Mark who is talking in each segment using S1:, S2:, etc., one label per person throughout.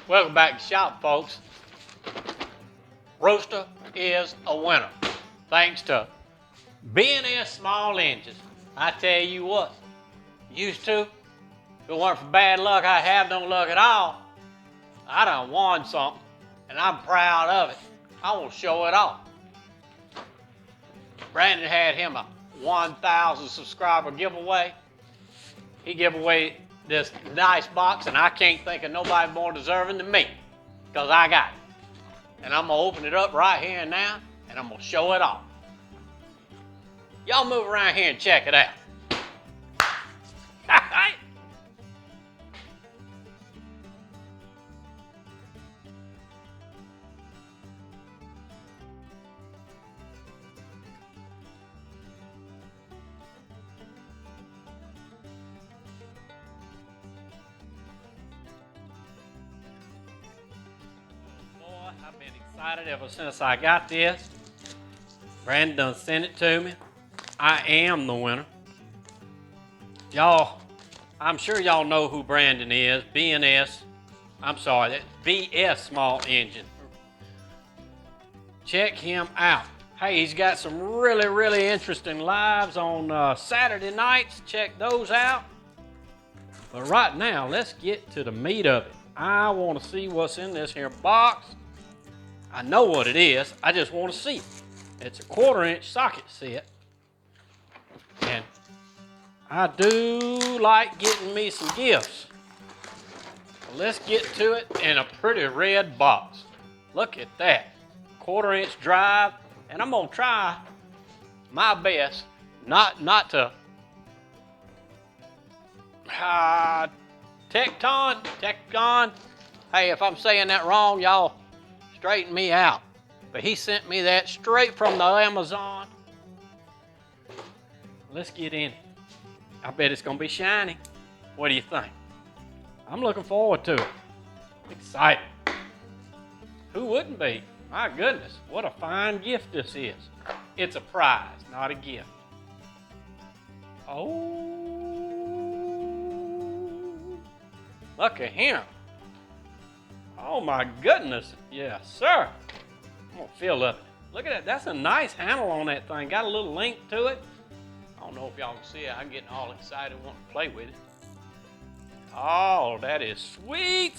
S1: Welcome back to shop, folks. Rooster is a winner. Thanks to BSS Small Engines. I tell you what, used to, if it weren't for bad luck, I have no luck at all. I done won something, and I'm proud of it. I want to show it off. Brandon had him a 1,000 subscriber giveaway. He gave away this nice box, and I can't think of nobody more deserving than me, because I got it. And I'm going to open it up right here and now, and I'm going to show it off. Y'all move around here and check it out. I've been excited ever since I got this. Brandon done sent it to me. I am the winner. Y'all, I'm sure y'all know who Brandon is. BS Small Engine. Check him out. Hey, he's got some really interesting lives on Saturday nights. Check those out. But right now, let's get to the meat of it. I want to see what's in this here box. I know what it is, I just want to see it. It's a 1/4-inch socket set. And I do like getting me some gifts. So let's get to it in a pretty red box. Look at that. 1/4-inch drive. And I'm gonna try my best not to Tekton. Hey, if I'm saying that wrong, y'all straighten me out. But he sent me that straight from the Amazon. Let's get in it. I bet it's gonna be shiny. What do you think? I'm looking forward to it. Excited. Who wouldn't be? My goodness, what a fine gift this is. It's a prize, not a gift. Oh, look at him. Oh my goodness, yes sir. I'm gonna feel of it. Look at that, that's a nice handle on that thing. Got a little link to it. I don't know if y'all can see it. I'm getting all excited wanting to play with it. Oh, that is sweet.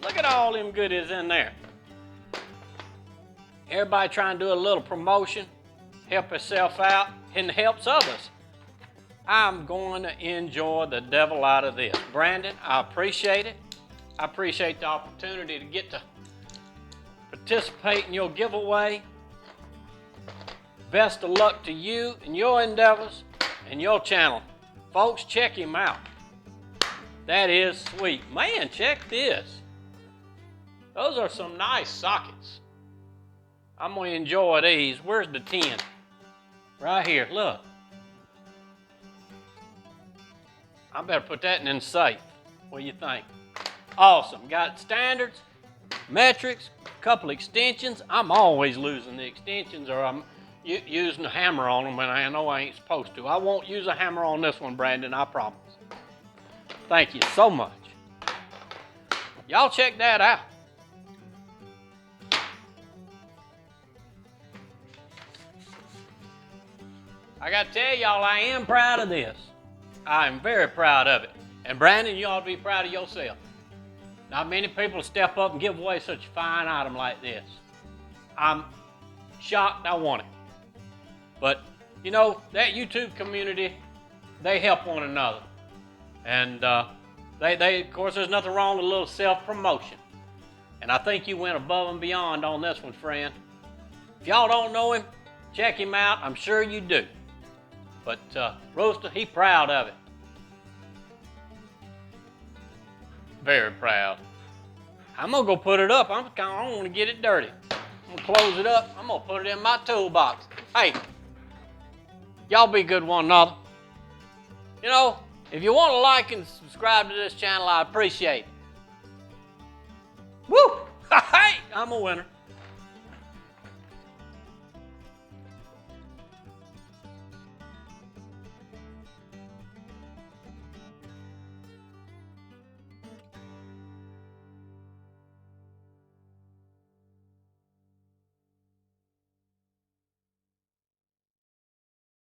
S1: Look at all them goodies in there. Everybody trying to do a little promotion, help yourself out, and helps others. I'm going to enjoy the devil out of this. Brandon, I appreciate it. I appreciate the opportunity to get to participate in your giveaway. Best of luck to you and your endeavors and your channel. Folks, check him out. That is sweet. Man, check this. Those are some nice sockets. I'm going to enjoy these. Where's the tin? Right here, look. I better put that in the safe. What do you think? Awesome. Got standards, metrics, a couple extensions. I'm always losing the extensions, or I'm using a hammer on them, and I know I ain't supposed to. I won't use a hammer on this one, Brandon, I promise. Thank you so much. Y'all check that out. I got to tell y'all, I am proud of this. I am very proud of it. And Brandon, you ought to be proud of yourself. Not many people step up and give away such a fine item like this. I'm shocked I want it. But, you know, that YouTube community, they help one another. And they of course, there's nothing wrong with a little self-promotion. And I think you went above and beyond on this one, friend. If y'all don't know him, check him out. I'm sure you do. But Rooster, he proud of it. Very proud. I'm gonna go put it up. I don't want to get it dirty. I'm gonna close it up. I'm gonna put it in my toolbox. Hey, y'all be good one another. You know, if you want to like and subscribe to this channel, I appreciate it. Woo! Hey, I'm a winner.